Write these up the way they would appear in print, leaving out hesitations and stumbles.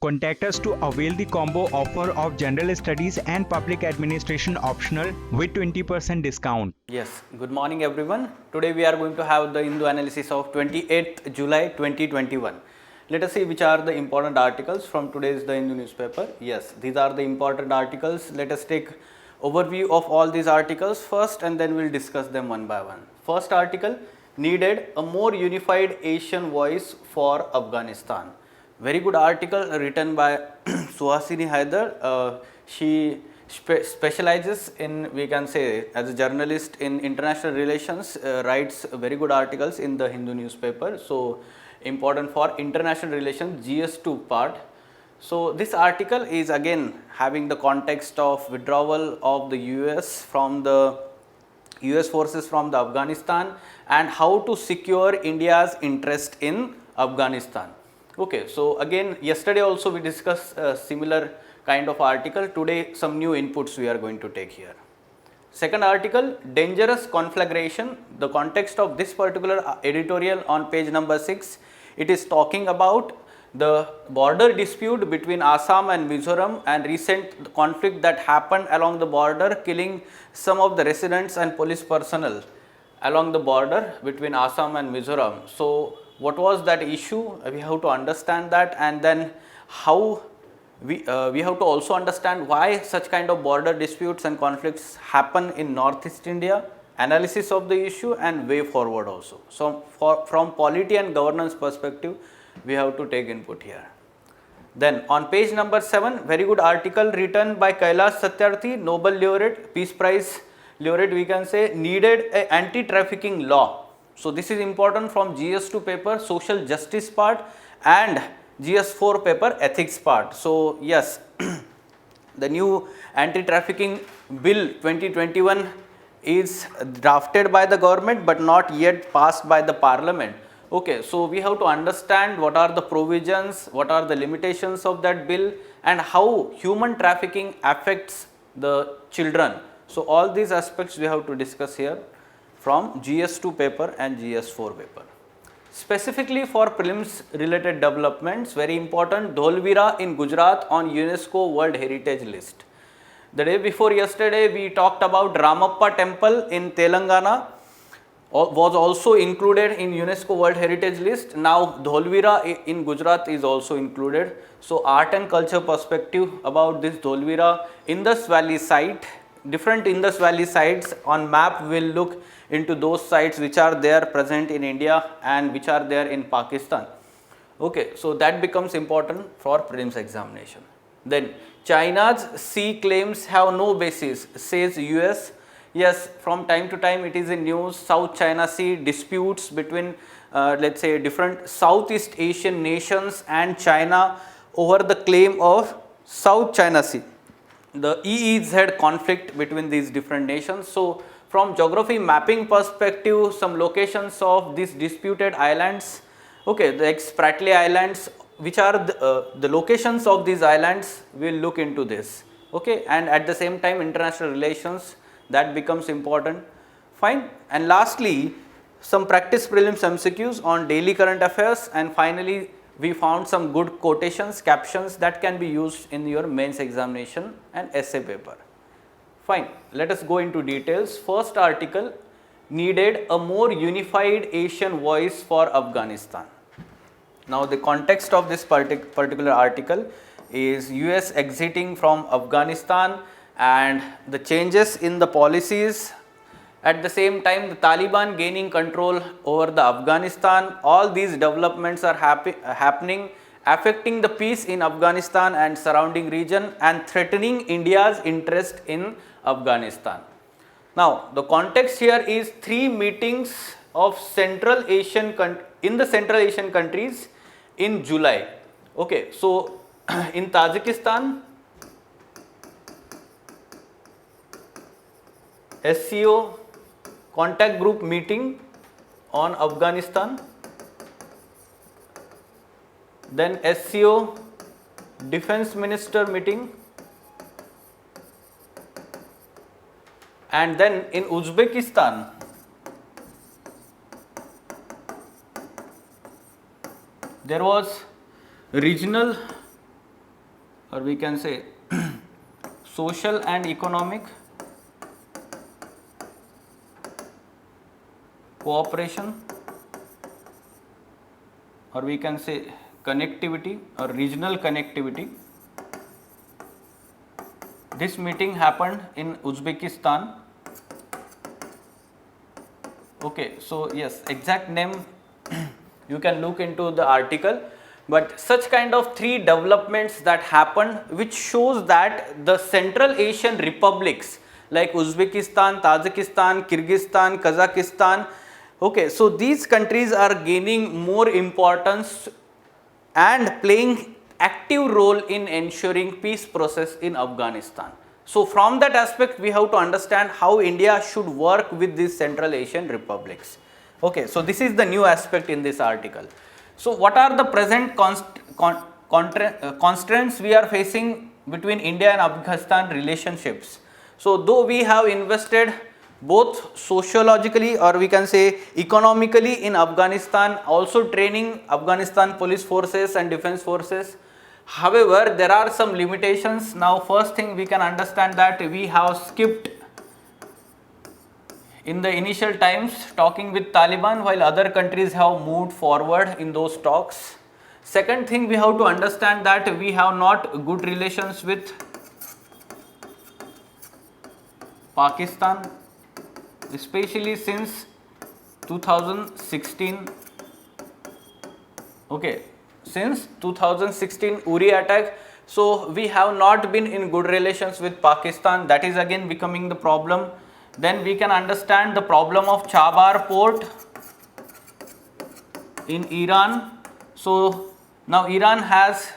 Contact us to avail the combo offer of General Studies and Public Administration optional with 20% discount. Yes, good morning everyone. Today we are going to have the Hindu analysis of 28th July 2021. Let us see which are the important articles from today's The Hindu newspaper. Yes, these are the important articles. Let us take overview of all these articles first and then we will discuss them one by one. First article, needed a more unified Asian voice for Afghanistan. Very good article written by Suhasini Haidar. She specializes in, we can say, as a journalist in international relations, writes very good articles in the Hindu newspaper. So, important for international relations GS2 part. So, this article is again having the context of withdrawal of the US from the US forces from the Afghanistan and how to secure India's interest in Afghanistan. Okay, so again yesterday also we discussed a similar kind of article. Today some new inputs we are going to take here. Second article, dangerous conflagration. The context of this particular editorial on page number 6, it is talking about the border dispute between Assam and Mizoram and recent conflict that happened along the border, killing some of the residents and police personnel along the border between Assam and Mizoram. So, what was that issue? We have to understand that, and then how we have to also understand why such kind of border disputes and conflicts happen in Northeast India, analysis of the issue and way forward also. So, from polity and governance perspective, we have to take input here. Then on page number 7, very good article written by Kailash Satyarthi, Nobel laureate, Peace Prize laureate, we can say, needed a anti-trafficking law. So, this is important from GS2 paper, social justice part, and GS4 paper, ethics part. So, yes, the new anti-trafficking bill 2021 is drafted by the government but not yet passed by the parliament. Okay, so we have to understand what are the provisions, what are the limitations of that bill and how human trafficking affects the children. So, all these aspects we have to discuss here from GS2 paper and GS4 paper. Specifically for prelims related developments, very important, Dholvira in Gujarat on UNESCO World Heritage List. The day before yesterday we talked about Ramappa temple in Telangana was also included in UNESCO World Heritage List. Now Dholvira in Gujarat is also included. So art and culture perspective about this Dholvira Indus Valley site, different Indus Valley sites on map will look into those sites which are there present in India and which are there in Pakistan. Okay, so that becomes important for prelims examination. Then China's sea claims have no basis, says US. Yes, from time to time it is in news, South China Sea disputes between let's say different Southeast Asian nations and China over the claim of South China Sea. The EEZ conflict between these different nations. So, from geography mapping perspective, some locations of these disputed islands, okay, the Spratly Islands, which are the locations of these islands, we will look into this, okay, and at the same time international relations, that becomes important, fine. And lastly, some practice prelims MCQs on daily current affairs, and finally, we found some good quotations, captions that can be used in your mains examination and essay paper. Fine, let us go into details. First article, needed a more unified Asian voice for Afghanistan. Now, the context of this particular article is US exiting from Afghanistan and the changes in the policies. At the same time, the Taliban gaining control over the Afghanistan. All these developments are happening, affecting the peace in Afghanistan and surrounding region and threatening India's interest in Afghanistan. Now, the context here is 3 meetings of Central Asian in the Central Asian countries in July. Okay, so in Tajikistan, SCO contact group meeting on Afghanistan, then SCO defense minister meeting, and then in Uzbekistan there was regional or we can say social and economic cooperation, or we can say connectivity or regional connectivity. This meeting happened in Uzbekistan. Okay, so yes, exact name you can look into the article, but such kind of three developments that happened, which shows that the Central Asian republics like Uzbekistan, Tajikistan, Kyrgyzstan, Kazakhstan, okay, so these countries are gaining more importance and playing active role in ensuring peace process in Afghanistan. So from that aspect, we have to understand how India should work with these Central Asian republics. Okay, so this is the new aspect in this article. So what are the present constraints we are facing between India and Afghanistan relationships? So though we have invested both sociologically or we can say economically in Afghanistan, also training Afghanistan police forces and defense forces, however there are some limitations. Now first thing we can understand that we have skipped in the initial times talking with Taliban while other countries have moved forward in those talks. Second thing we have to understand that we have not good relations with Pakistan, especially since 2016. Okay, since 2016 Uri attack, so we have not been in good relations with Pakistan. That is again becoming the problem. Then we can understand the problem of Chabahar port in Iran. So now Iran has,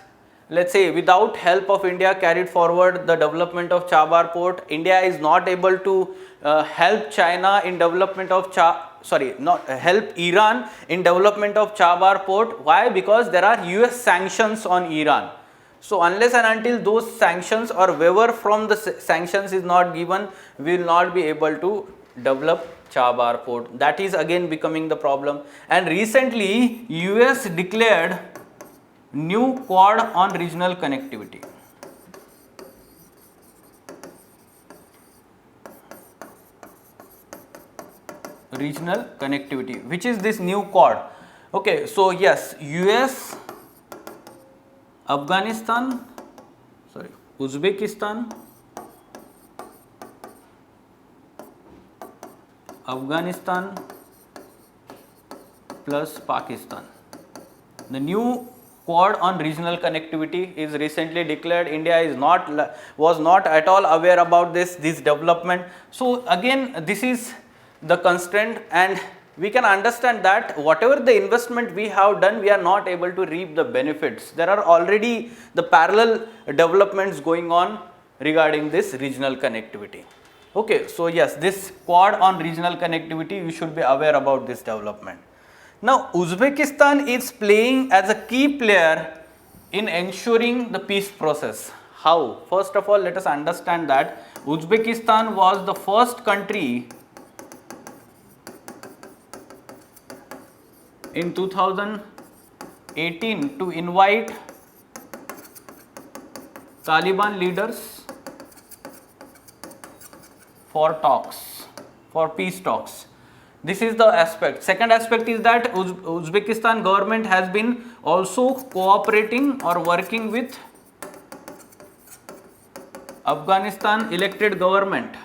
let's say, without help of India carried forward the development of Chabahar port. India is not able to help China in development of help Iran in development of Chabahar port. Why? Because there are US sanctions on Iran. So unless and until those sanctions or waiver from the sanctions is not given, we will not be able to develop Chabahar port. That is again becoming the problem. And recently US declared new Quad on regional connectivity. Regional connectivity, which is this new Quad. Okay, so yes, US, Uzbekistan, Afghanistan plus Pakistan. The new Quad on regional connectivity is recently declared. India was not at all aware about this development. So again, this is the constraint, and we can understand that whatever the investment we have done, we are not able to reap the benefits. There are already the parallel developments going on regarding this regional connectivity. Okay, so yes, this Quad on regional connectivity, you should be aware about this development. Now Uzbekistan is playing as a key player in ensuring the peace process. How? First of all, let us understand that Uzbekistan was the first country in 2018 to invite Taliban leaders for talks, for peace talks. This is the aspect. Second aspect is that Uzbekistan government has been also cooperating or working with Afghanistan elected government,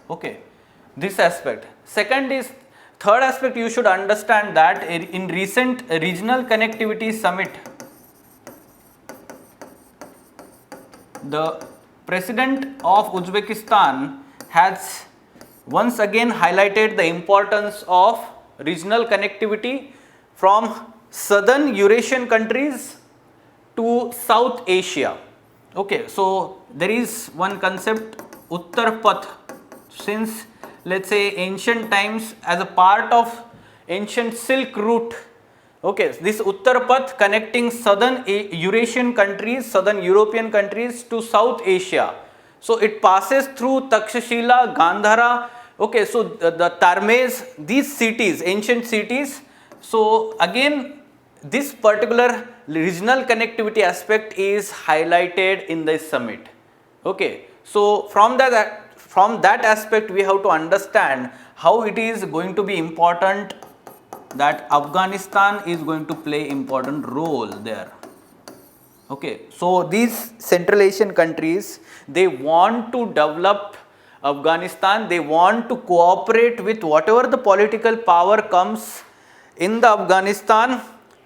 Okay, this aspect. Third aspect, you should understand that in recent regional connectivity summit, the President of Uzbekistan has once again highlighted the importance of regional connectivity from southern Eurasian countries to South Asia. Okay, so there is one concept, Uttar Path, since let's say ancient times as a part of ancient Silk Route. Okay, this Uttar Path connecting southern Eurasian countries, southern European countries to South Asia. So it passes through Takshashila, Gandhara. Okay, so the Tarmez, these cities, ancient cities, So again, this particular regional connectivity aspect is highlighted in this summit. Okay, so from that aspect we have to understand how it is going to be important that Afghanistan is going to play important role there. Okay, so these Central Asian countries, they want to develop Afghanistan, they want to cooperate with whatever the political power comes in the Afghanistan.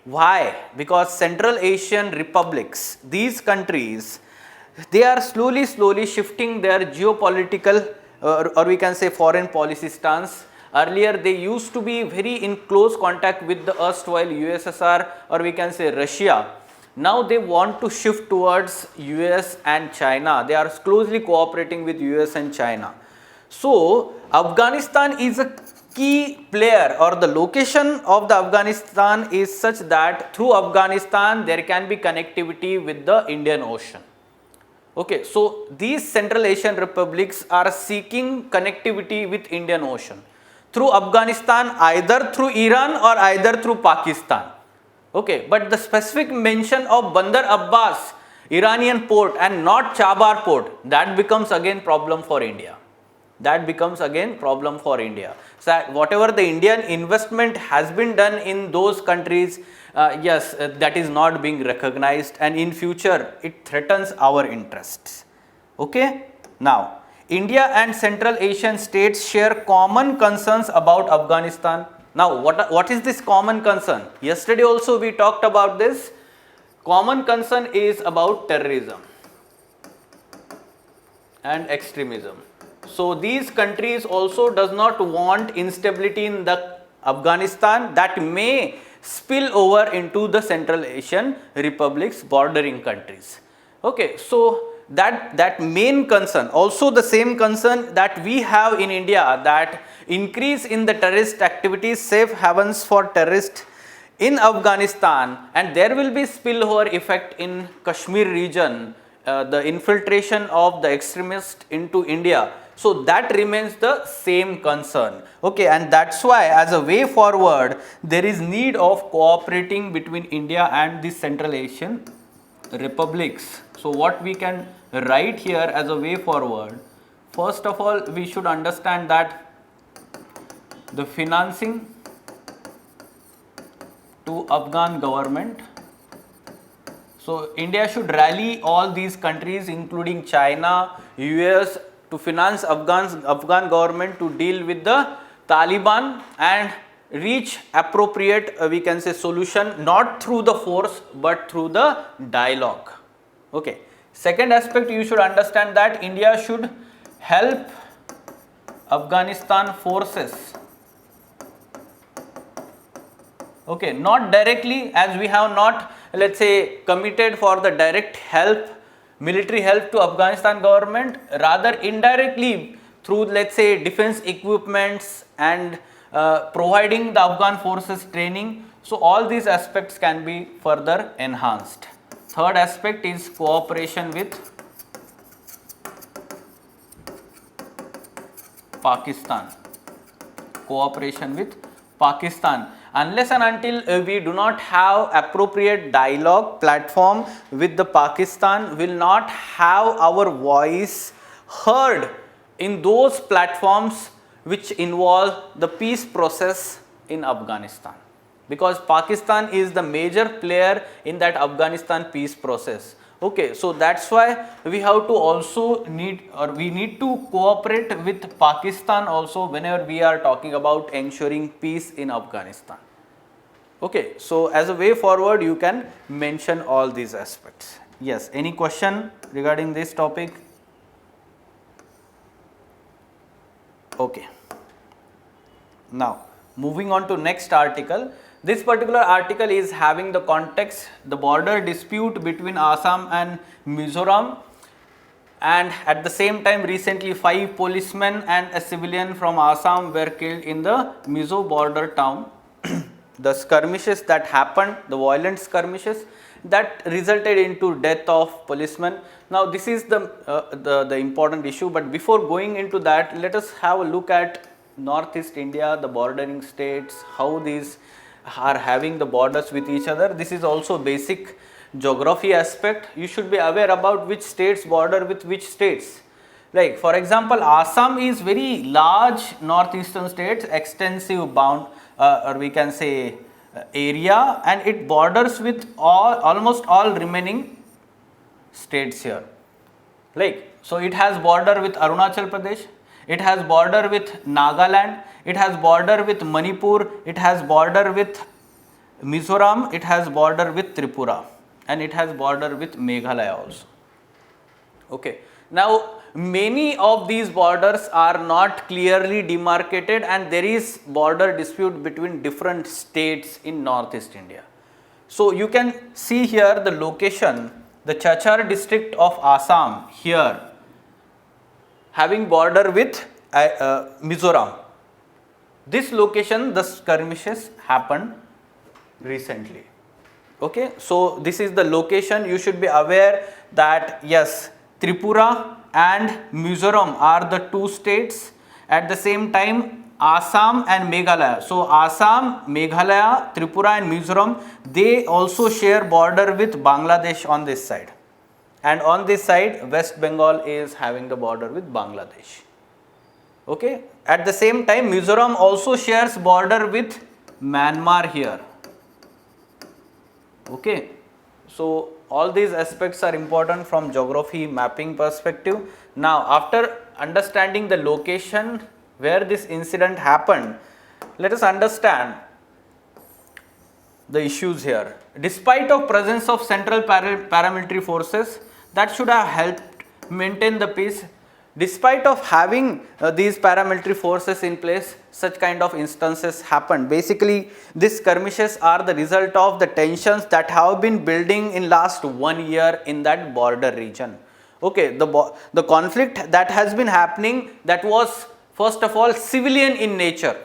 Why? Because Central Asian republics, these countries, they are slowly shifting their geopolitical or we can say foreign policy stance. Earlier they used to be very in close contact with the erstwhile USSR or we can say Russia. Now they want to shift towards US and China. They are closely cooperating with US and China. So Afghanistan is a key player, or the location of the Afghanistan is such that through Afghanistan there can be connectivity with the Indian Ocean. Okay, so these Central Asian republics are seeking connectivity with Indian Ocean through Afghanistan, either through Iran or either through Pakistan. Okay, but the specific mention of Bandar Abbas Iranian port and not Chabar port, that becomes again problem for India. That becomes again problem for India. So whatever the Indian investment has been done in those countries, yes, that is not being recognized, and in future it threatens our interests. Okay, now India and Central Asian states share common concerns about Afghanistan. Now what is this common concern? Yesterday also we talked about this. Common concern is about terrorism and extremism. So these countries also does not want instability in the Afghanistan that may spill over into the Central Asian republics bordering countries. Okay, so that main concern, also the same concern that we have in India, that increase in the terrorist activities, safe havens for terrorists in Afghanistan, and there will be spillover effect in Kashmir region, the infiltration of the extremists into India. So that remains the same concern. Okay, and that's why as a way forward there is need of cooperating between India and the Central Asian republics. So what we can write here as a way forward, first of all we should understand that the financing to Afghan government. So India should rally all these countries including China, US to finance Afghan government to deal with the Taliban and reach appropriate we can say solution, not through the force but through the dialogue. Okay. Second aspect, you should understand that India should help Afghanistan forces. Okay, not directly, as we have not, let's say, committed for the direct help, military help to Afghanistan government, rather indirectly through, let's say, defense equipments and providing the Afghan forces training. So all these aspects can be further enhanced. Third aspect is cooperation with Pakistan. Cooperation with Pakistan. Unless and until we do not have appropriate dialogue platform with the Pakistan, will not have our voice heard in those platforms which involve the peace process in Afghanistan. Because Pakistan is the major player in that Afghanistan peace process. Okay, so that's why we have to also we need to cooperate with Pakistan also whenever we are talking about ensuring peace in Afghanistan. Okay, so as a way forward you can mention all these aspects. Yes, any question regarding this topic? Okay. Now, moving on to next article. This particular article is having the context, the border dispute between Assam and Mizoram, and at the same time recently 5 policemen and a civilian from Assam were killed in the Mizo border town. The skirmishes that happened, the violent skirmishes that resulted into death of policemen. Now this is the important issue, but before going into that, let us have a look at Northeast India, the bordering states, how these are having the borders with each other. This is also basic geography aspect. You should be aware about which states border with which states. Like for example, Assam is very large northeastern states, extensive bound or we can say area, and it borders with almost all remaining states here. Like, so it has border with Arunachal Pradesh, it has border with Nagaland, it has border with Manipur, it has border with Mizoram, it has border with Tripura, and it has border with Meghalaya also. Okay. Now, many of these borders are not clearly demarcated, and there is border dispute between different states in Northeast India. So, you can see here the location, the Chachar district of Assam here having border with Mizoram. This location, the skirmishes happened recently. Okay, so this is the location. You should be aware that yes, Tripura and Mizoram are the two states. At the same time, Assam and Meghalaya. So Assam, Meghalaya, Tripura and Mizoram, they also share border with Bangladesh on this side. And on this side, West Bengal is having the border with Bangladesh. Okay. At the same time, Mizoram also shares border with Myanmar here. Okay. So all these aspects are important from geography mapping perspective. Now, after understanding the location where this incident happened, let us understand the issues here. Despite of presence of central paramilitary forces that should have helped maintain the peace, despite of having these paramilitary forces in place, such kind of instances happened. Basically, these skirmishes are the result of the tensions that have been building in last 1 year in that border region. Okay, the conflict that has been happening, that was first of all civilian in nature,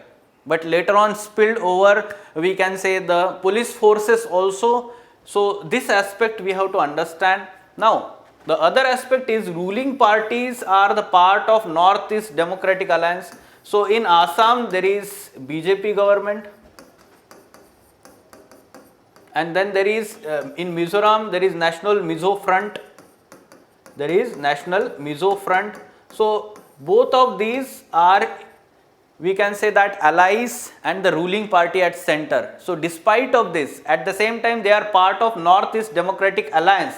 but later on spilled over, we can say, the police forces also. So this aspect we have to understand. Now, the other aspect is ruling parties are the part of Northeast Democratic Alliance. So in Assam there is BJP government, and then there is in Mizoram there is National Mizo Front. There is National Mizo Front. So both of these are, we can say, that allies and the ruling party at center. So despite of this, at the same time they are part of Northeast Democratic Alliance.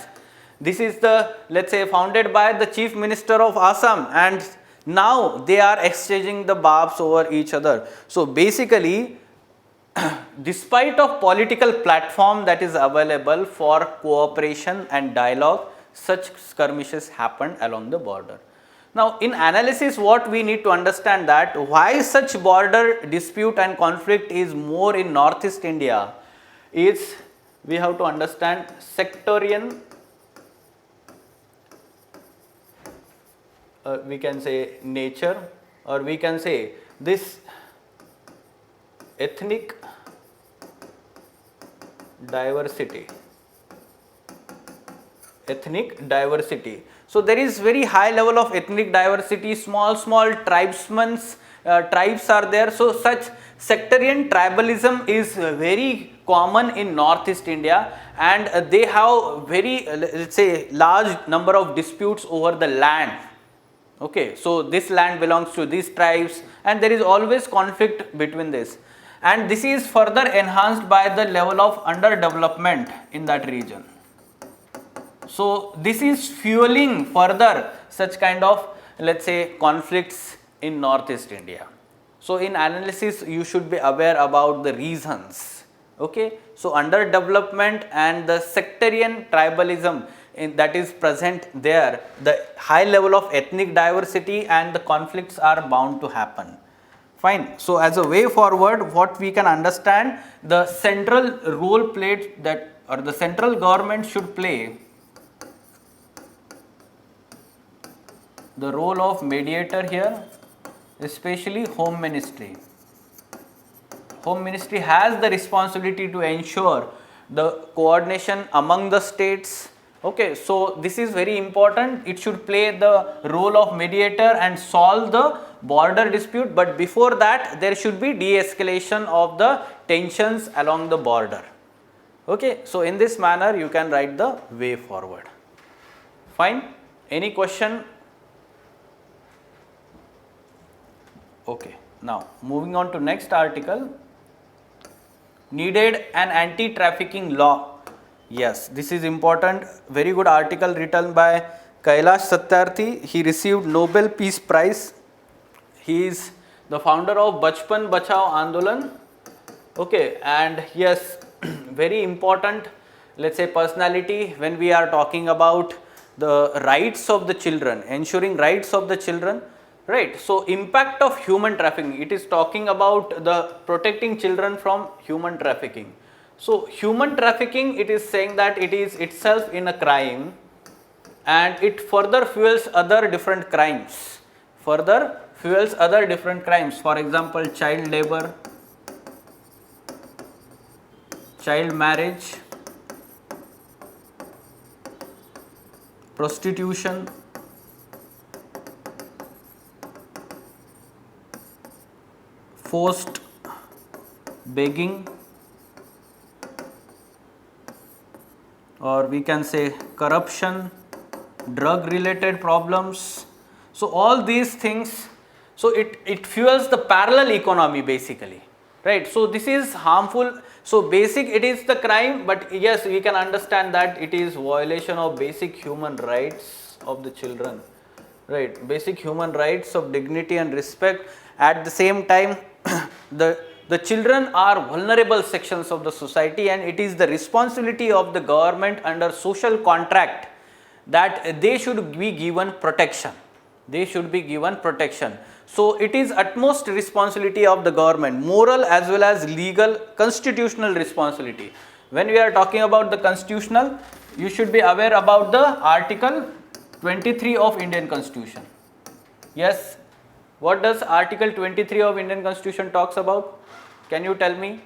This is the, let's say, founded by the Chief Minister of Assam, and now they are exchanging the barbs over each other. So basically, despite of political platform that is available for cooperation and dialogue, such skirmishes happened along the border. Now, in analysis, what we need to understand that why such border dispute and conflict is more in Northeast India is, we have to understand sectarian, we can say nature, or we can say this ethnic diversity. Ethnic diversity. So there is very high level of ethnic diversity, small tribesmen, tribes are there. So such sectarian tribalism is very common in Northeast India, and they have very, let's say, large number of disputes over the land. Okay, so this land belongs to these tribes, and there is always conflict between this, and this is further enhanced by the level of underdevelopment in that region. So this is fueling further such kind of, let's say, conflicts in Northeast India. So in analysis, you should be aware about the reasons. Okay, so underdevelopment and the sectarian tribalism that is present there, the high level of ethnic diversity and the conflicts are bound to happen. Fine. So as a way forward, what we can understand, the central role played that, or the central government should play the role of mediator here, especially Home Ministry. Home Ministry has the responsibility to ensure the coordination among the states. Okay, so this is very important. It should play the role of mediator and solve the border dispute, but before that there should be de-escalation of the tensions along the border. Okay, so in this manner you can write the way forward. Fine. Any question? Okay, now moving on to next article. Needed an anti-trafficking law. Yes, this is important. Very good article written by Kailash Satyarthi. He received Nobel Peace Prize. He is the founder of Bachpan Bachao Andolan. Okay, and yes, very important, let's say, personality when we are talking about the rights of the children, ensuring rights of the children. Right. So, impact of human trafficking, it is talking about the protecting children from human trafficking. So, human trafficking, it is saying that it is itself in a crime and it further fuels other different crimes. Further fuels other different crimes. For example, child labor, child marriage, prostitution, forced begging, or we can say corruption, drug related problems. So, all these things, so it fuels the parallel economy basically, right. So, this is harmful. So, basic it is the crime, but yes, we can understand that it is violation of basic human rights of the children, right, basic human rights of dignity and respect. At the same time, the children are vulnerable sections of the society, and it is the responsibility of the government under social contract that they should be given protection. They should be given protection. So, it is utmost responsibility of the government, moral as well as legal, constitutional responsibility. When we are talking about the constitutional, you should be aware about the Article 23 of Indian Constitution. Yes, what does Article 23 of Indian Constitution talks about? Can you tell me?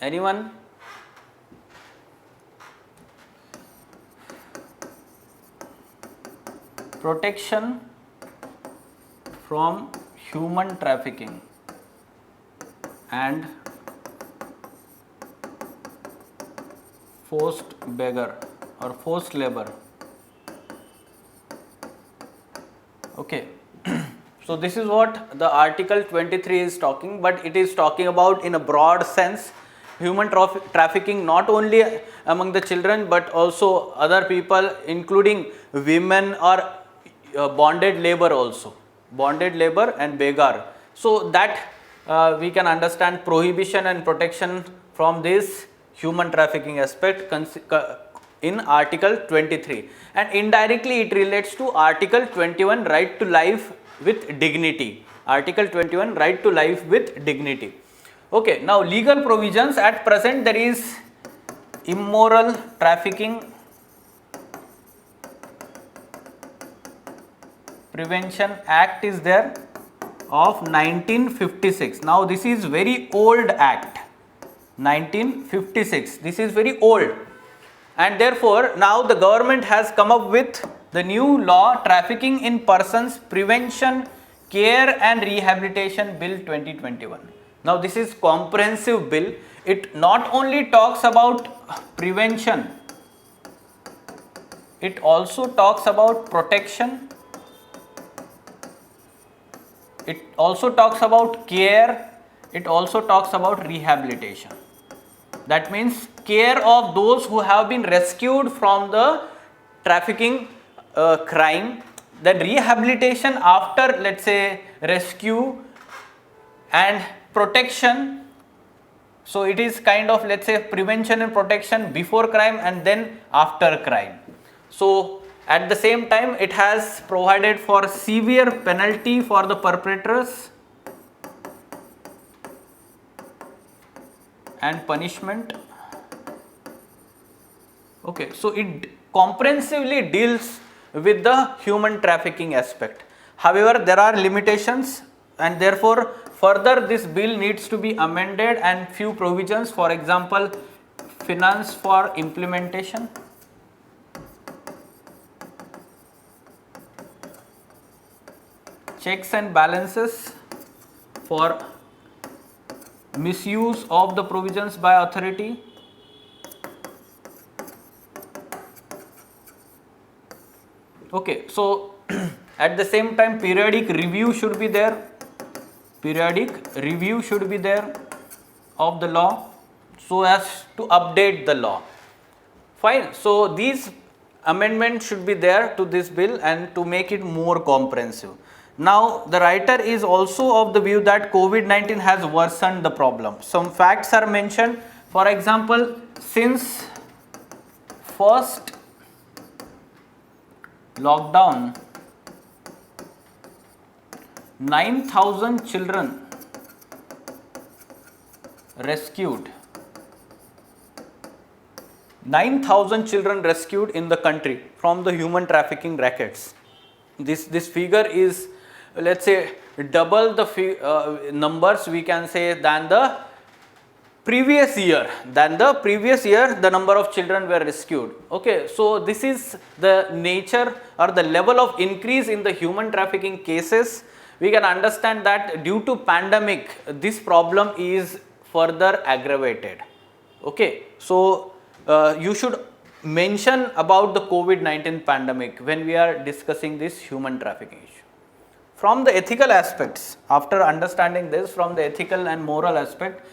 Anyone? Protection from human trafficking and forced beggar or forced labor. Okay. So, this is what the Article 23 is talking, but it is talking about in a broad sense human trafficking not only among the children but also other people, including women or bonded labor also, bonded labor and beggar. So, that we can understand prohibition and protection from this human trafficking aspect in Article 23, and indirectly it relates to Article 21, right to life with dignity. Article 21, right to life with dignity. Okay, now legal provisions. At present there is Immoral Trafficking Prevention Act is there of 1956. Now this is very old act, 1956. This is very old, and therefore now the government has come up with the new law, Trafficking in Persons Prevention, Care and Rehabilitation Bill 2021. Now this is comprehensive bill. It not only talks about prevention, it also talks about protection, it also talks about care, it also talks about rehabilitation. That means care of those who have been rescued from the trafficking crime, then rehabilitation after, let's say, rescue, and protection. So it is kind of, let's say, prevention and protection before crime and then after crime. So at the same time it has provided for severe penalty for the perpetrators and punishment. Okay, so it comprehensively deals with the human trafficking aspect. However, there are limitations, and therefore further this bill needs to be amended, and few provisions, for example, finance for implementation, checks and balances for misuse of the provisions by authority. Okay, so at the same time periodic review should be there. Periodic review should be there of the law so as to update the law. Fine. So these amendments should be there to this bill and to make it more comprehensive. Now the writer is also of the view that COVID-19 has worsened the problem. Some facts are mentioned. For example, since first lockdown, 9,000 children rescued. 9,000 children rescued in the country from the human trafficking rackets. This figure is, let's say, double the numbers we can say than the previous year. The number of children were rescued. Okay, so this is the nature or the level of increase in the human trafficking cases. We can understand that due to pandemic, this problem is further aggravated. Okay, so you should mention about the COVID-19 pandemic when we are discussing this human trafficking issue. From the ethical aspects, after understanding this from the ethical and moral aspect,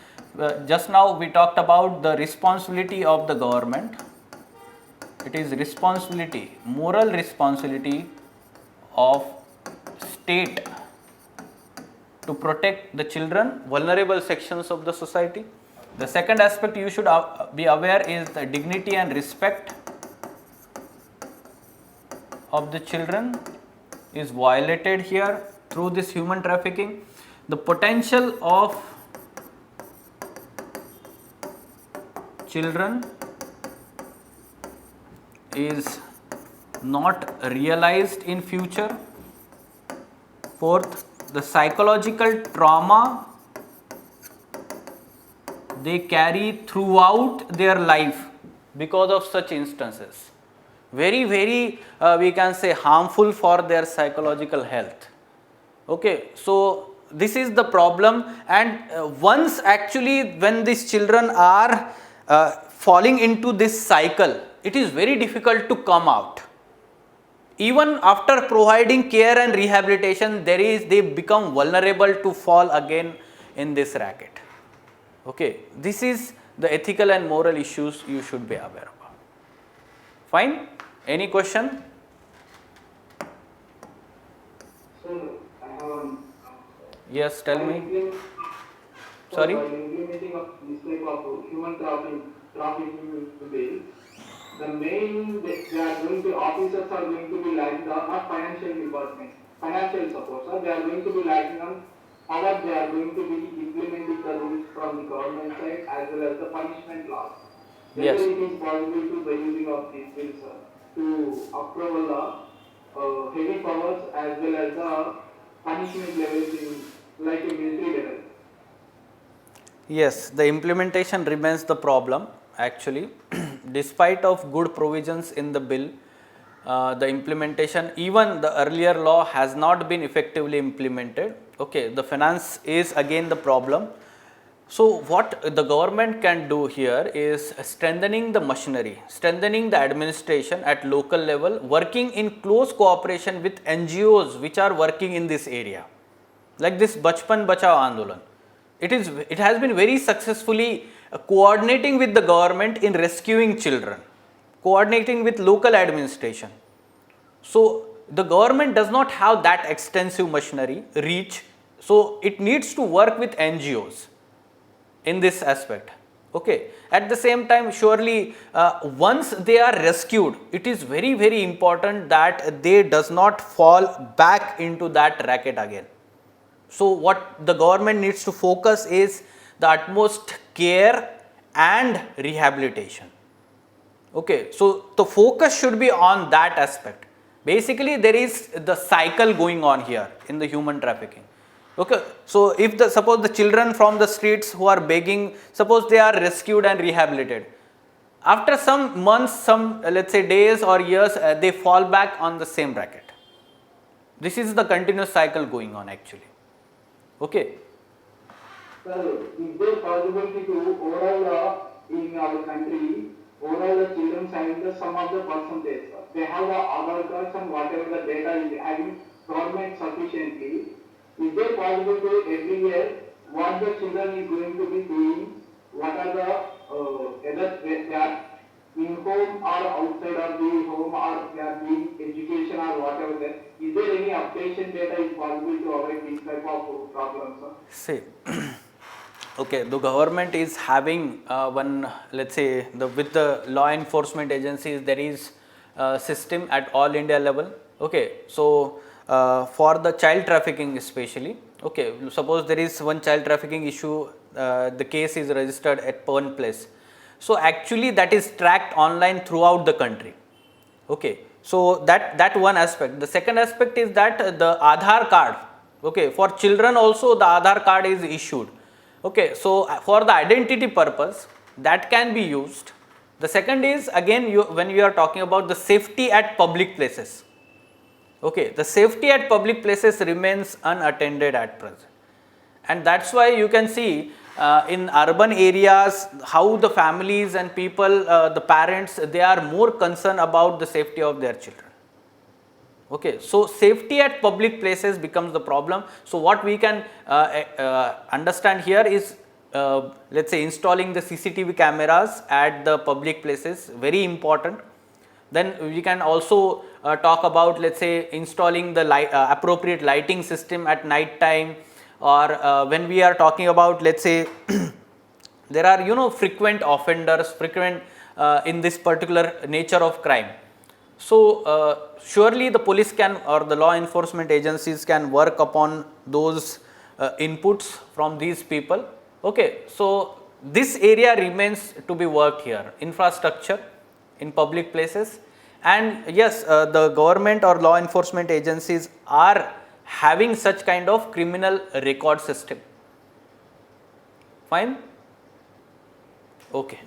just now we talked about the responsibility of the government. It is responsibility, moral responsibility of state to protect the children, vulnerable sections of the society. The second aspect you should be aware is the dignity and respect of the children is violated here through this human trafficking. The potential of children is not realized in future. Fourth, the psychological trauma they carry throughout their life because of such instances. Very we can say harmful for their psychological health. Okay, so this is the problem, and once actually when these children are falling into this cycle, it is very difficult to come out. Even after providing care and rehabilitation, they become vulnerable to fall again in this racket. Okay, this is the ethical and moral issues you should be aware about. Fine? Any question? Sir, I have Yes, tell me. Sorry? Sorry? While implementing of this type of human trafficking bill, the main officers are going to be lacking on financial department, financial support. So they are going to be lacking on how they are going to be implementing the rules from the government side as well as the punishment laws. Yes. Whether it is possible to the using of these bills to approve the heavy powers as well as the punishment levels in like a military level. Yes, the implementation remains the problem actually. Despite of good provisions in the bill, the implementation, even the earlier law has not been effectively implemented. Okay, the finance is again the problem. So what the government can do here is strengthening the machinery, strengthening the administration at local level, working in close cooperation with NGOs which are working in this area, like this Bachpan Bachao Andolan. It has been very successfully coordinating with the government in rescuing children, coordinating with local administration. So the government does not have that extensive machinery reach, so it needs to work with NGOs in this aspect. Okay, at the same time, surely once they are rescued, it is very important that they does not fall back into that racket again. So what the government needs to focus is the utmost care and rehabilitation. Okay, so the focus should be on that aspect. Basically, there is the cycle going on here in the human trafficking. Okay, so if suppose the children from the streets who are begging, suppose they are rescued and rehabilitated. After some months, some let's say days or years, they fall back on the same racket. This is the continuous cycle going on actually. Okay. Sir, is there possibility to overall in our country, overall the children scientists, some of the percentage, sir. They have the Aadhaar cards and whatever the data is having government sufficiently. Is there possibility every year what the children is going to be doing, what are the whether they are in home or outside of the home or they are doing education or whatever that. Is there any updation data is possible to avoid this type of problems, sir? See, okay, the government is having one, let's say, with the law enforcement agencies, there is a system at all India level. Okay, so for the child trafficking especially, okay, suppose there is one child trafficking issue, the case is registered at one place. So actually that is tracked online throughout the country. Okay, so that one aspect. The second aspect is that the Aadhaar card, okay, for children also the Aadhaar card is issued. Okay, so for the identity purpose that can be used. The second is again when we are talking about the safety at public places. Okay, the safety at public places remains unattended at present, and that's why you can see in urban areas how the families and people, the parents, they are more concerned about the safety of their children. Okay, so safety at public places becomes the problem. So what we can understand here is let's say installing the CCTV cameras at the public places, very important. Then we can also talk about, let's say, installing the appropriate lighting system at night time, or when we are talking about, let's say, there are frequent offenders, frequent in this particular nature of crime. So surely the police can, or the law enforcement agencies can work upon those inputs from these people. Okay, so this area remains to be worked here, infrastructure in public places, and yes, the government or law enforcement agencies are having such kind of criminal record system. Fine. Okay,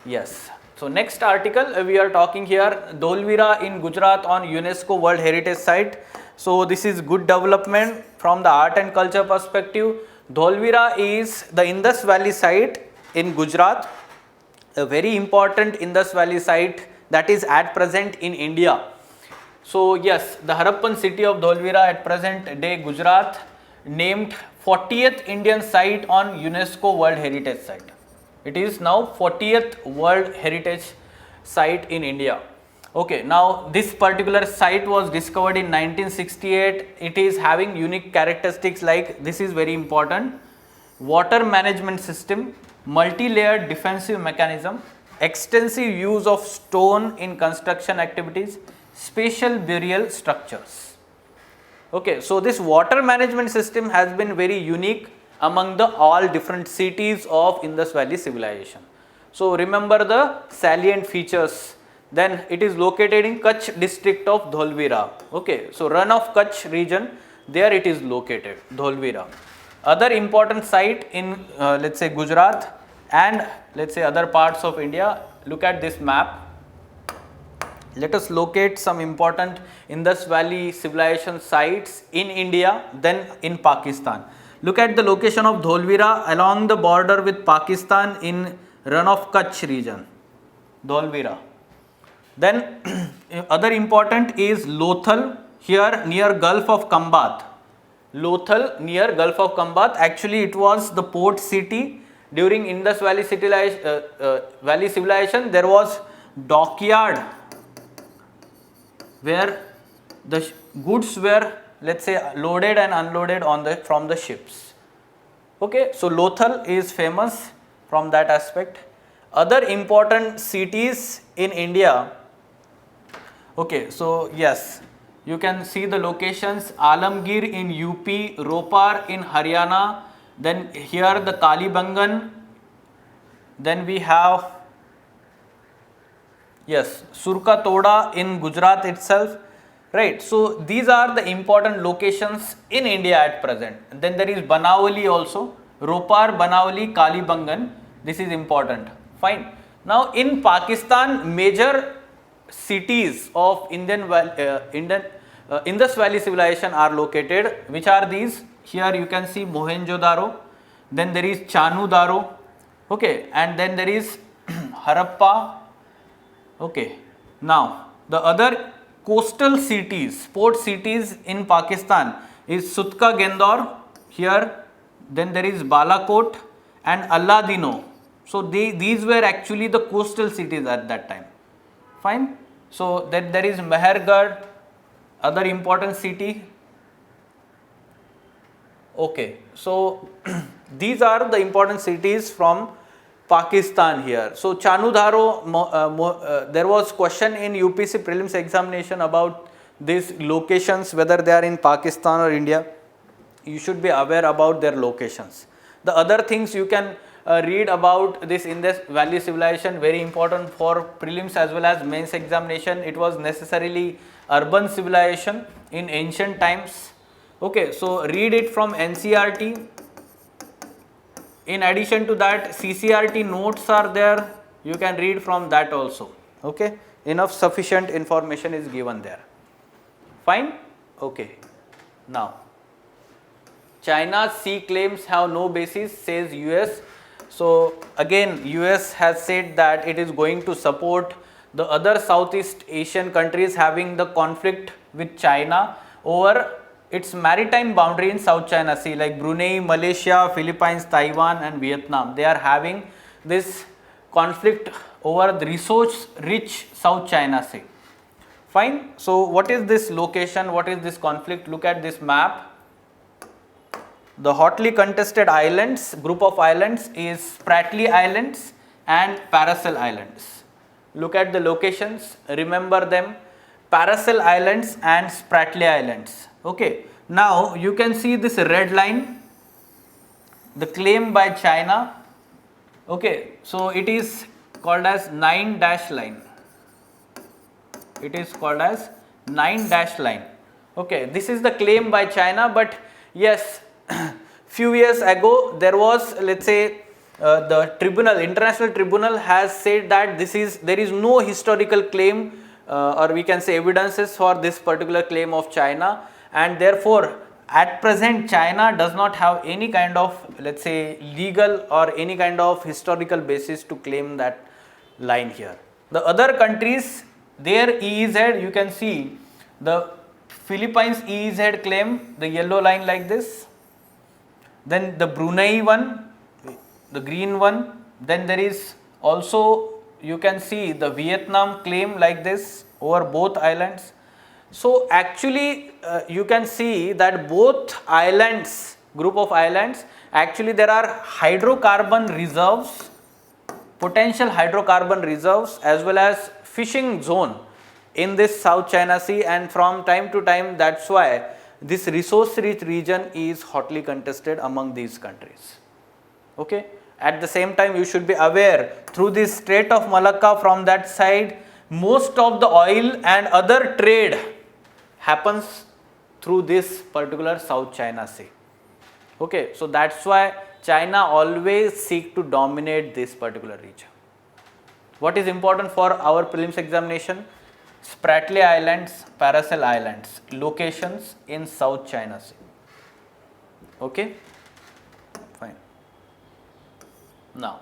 yes. So next article we are talking here, Dholvira in Gujarat on UNESCO World Heritage Site. So this is good development from the art and culture perspective. Dholvira is the Indus Valley site in Gujarat, a very important Indus Valley site that is at present in India. So yes, the Harappan city of Dholvira at present day Gujarat, named 40th Indian site on UNESCO World Heritage Site. It is now 40th World Heritage Site in India. Okay, now this particular site was discovered in 1968. It is having unique characteristics like, this is very important, water management system, multi-layered defensive mechanism, extensive use of stone in construction activities, spatial burial structures. Okay, so this water management system has been very unique among the all different cities of Indus Valley civilization. So remember the salient features. Then it is located in Kutch district of Dholvira. Okay, so Run of Kutch region, there it is located, Dholvira. Other important site in let's say Gujarat and let's say other parts of India. Look at this map. Let us locate some important Indus Valley civilization sites in India, then in Pakistan. Look at the location of Dholvira along the border with Pakistan in Run of Kutch region, Dholvira. Then other important is Lothal, here near Gulf of Kambat. Lothal near Gulf of Kambat, actually it was the port city during Indus Valley civilization. There was dockyard where the goods were, let's say, loaded and unloaded from the ships. Okay, so Lothal is famous from that aspect. Other important cities in India. Okay, so yes, you can see the locations: Alamgir in UP, Ropar in Haryana, then here the Kalibangan, then we have yes, Surka Toda in Gujarat itself, right? So these are the important locations in India at present. Then there is Banawali also, Ropar, Banawali, Kalibangan. This is important. Fine. Now in Pakistan, major cities of Indian Indus Valley civilization are located. Which are these? Here you can see Mohenjo-daro, then there is Chanu-daro, okay, and then there is Harappa, okay. Now the other coastal cities, port cities in Pakistan is Sutka Gendor here, then there is Balakot and Alladino. So these were actually the coastal cities at that time. Fine. So then there is Mehergarh, other important city. Okay, so these are the important cities from Pakistan here. So Chanu-daro, there was question in UPC prelims examination about these locations, whether they are in Pakistan or India. You should be aware about their locations. The other things you can read about this Indus Valley civilization, very important for prelims as well as mains examination. It was necessarily urban civilization in ancient times. Okay, so read it from NCERT. In addition to that, CCRT notes are there. You can read from that also. Okay, enough sufficient information is given there. Fine. Okay. Now, China's sea claims have no basis, says US. So again, US has said that it is going to support the other Southeast Asian countries having the conflict with China over its maritime boundary in South China Sea, like Brunei, Malaysia, Philippines, Taiwan and Vietnam. They are having this conflict over the resource rich South China Sea. Fine. So what is this location? What is this conflict? Look at this map. The hotly contested islands, group of islands is Spratly Islands and Paracel Islands. Look at the locations, remember them, Paracel Islands and Spratly Islands. Okay, now you can see this red line, the claim by China. Okay, so it is called as 9-dash line. It is called as 9-dash line. Okay, this is the claim by China, but yes, few years ago there was, let's say, the tribunal, international tribunal has said that there is no historical claim or we can say evidences for this particular claim of China, and therefore at present China does not have any kind of, let's say, legal or any kind of historical basis to claim that line here. The other countries, their EEZ, you can see the Philippines EEZ claim, the yellow line like this. Then the Brunei one, the green one. Then there is also, you can see the Vietnam claim like this over both islands. So actually you can see that both islands, group of islands, actually there are hydrocarbon reserves, potential hydrocarbon reserves as well as fishing zone in this South China Sea, and from time to time that's why this resource rich region is hotly contested among these countries. Okay. At the same time, you should be aware, through this Strait of Malacca from that side, most of the oil and other trade happens through this particular South China Sea. Okay. So that's why China always seek to dominate this particular region. What is important for our prelims examination? Spratly Islands, Paracel Islands, locations in South China Sea. Okay, fine. Now,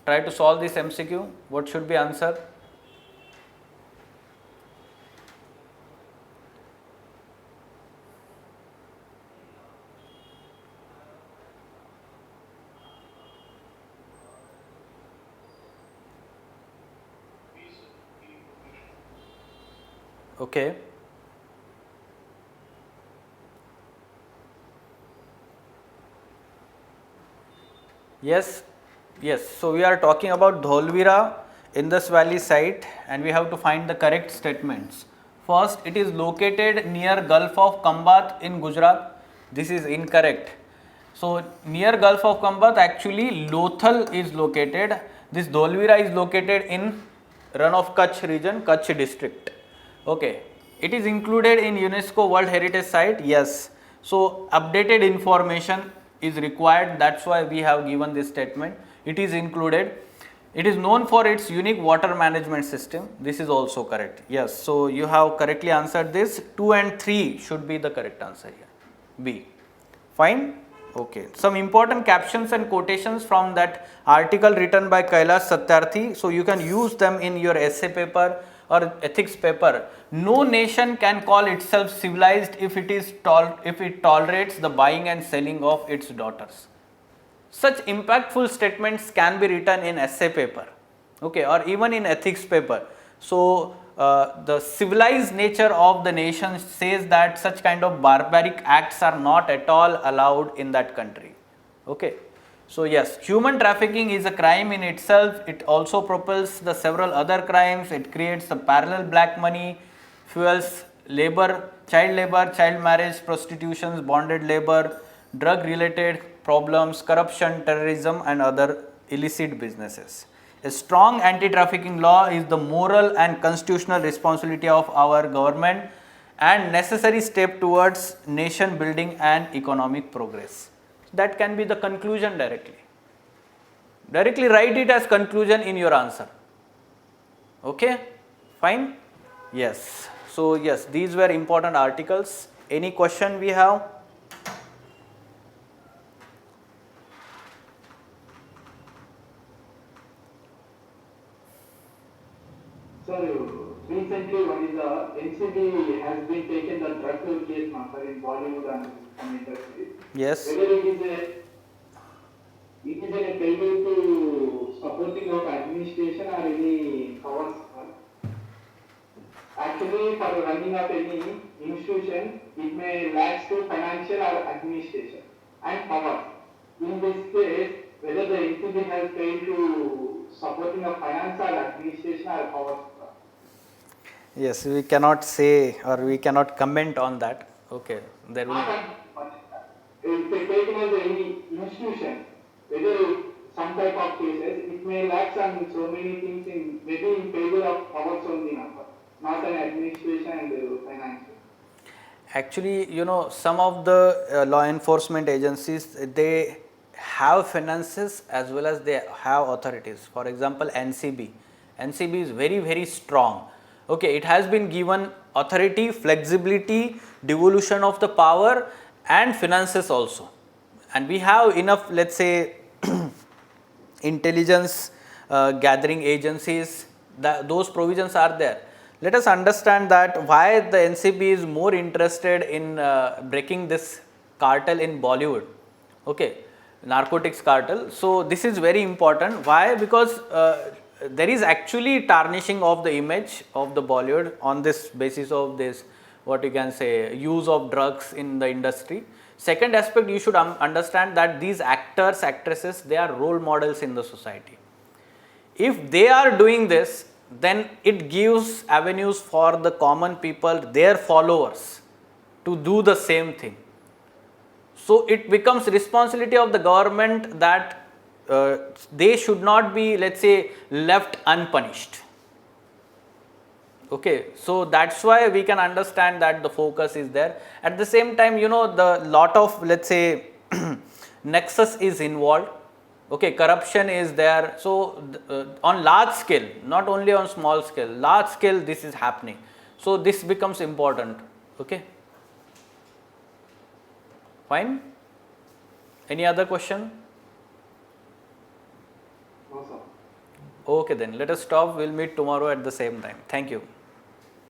try to solve this MCQ. What should be answer? Okay. Yes, yes. So we are talking about Dholvira, Indus Valley site, and we have to find the correct statements. First, it is located near Gulf of Khambat in Gujarat. This is incorrect. So near Gulf of Khambat, actually Lothal is located. This Dholvira is located in Rann of Kutch region, Kutch district. Okay, it is included in UNESCO World Heritage Site. Yes, so updated information is required. That's why we have given this statement. It is included. It is known for its unique water management system. This is also correct. Yes, so you have correctly answered this. 2 and 3 should be the correct answer here. B. Fine. Okay. Some important captions and quotations from that article written by Kailash Satyarthi. So you can use them in your essay paper or ethics paper. No nation can call itself civilized if it tolerates the buying and selling of its daughters. Such impactful statements can be written in essay paper, okay, or even in ethics paper. So the civilized nature of the nation says that such kind of barbaric acts are not at all allowed in that country. Okay. So yes, human trafficking is a crime in itself. It also propels the several other crimes. It creates the parallel black money, fuels labor, child marriage, prostitutions, bonded labor, drug related problems, corruption, terrorism and other illicit businesses. A strong anti-trafficking law is the moral and constitutional responsibility of our government and necessary step towards nation building and economic progress. That can be the conclusion directly. Directly write it as conclusion in your answer. Okay, fine? Yes. So yes, these were important articles. Any question we have? Sir, recently one is the NCB has been taken the drug case now, sir, in Bollywood and some industries. Yes. Whether it is a failure to supporting of administration or any powers. Actually, for running of any institution, it may lack to financial or administration and power. In this case, whether the NCB has failed to supporting of finance or administration or power. Yes, we cannot say or we cannot comment on that. Okay, there will. If they taken as any institution, whether some type of cases, it may lack on so many things in maybe in favor of powers only, not an administration and finance. Actually, you know, some of the law enforcement agencies, they have finances as well as they have authorities. For example, NCB. NCB is very, very strong. Okay, it has been given authority, flexibility, devolution of the power and finances also. And we have enough, let's say, intelligence gathering agencies, those provisions are there. Let us understand that why the NCB is more interested in breaking this cartel in Bollywood, okay, narcotics cartel. So this is very important. Why? Because there is actually tarnishing of the image of the Bollywood on this basis of this, what you can say, use of drugs in the industry. Second aspect, you should understand that these actors, actresses, they are role models in the society. If they are doing this, then it gives avenues for the common people, their followers, to do the same thing. So it becomes responsibility of the government that they should not be, let's say, left unpunished. Okay, so that's why we can understand that the focus is there. At the same time, you know, the lot of, let's say, nexus is involved. Okay, corruption is there. So on large scale, not only on small scale, large scale this is happening. So this becomes important. Okay, fine. Any other question? No, sir. Okay, then let us stop. We'll meet tomorrow at the same time. Thank you.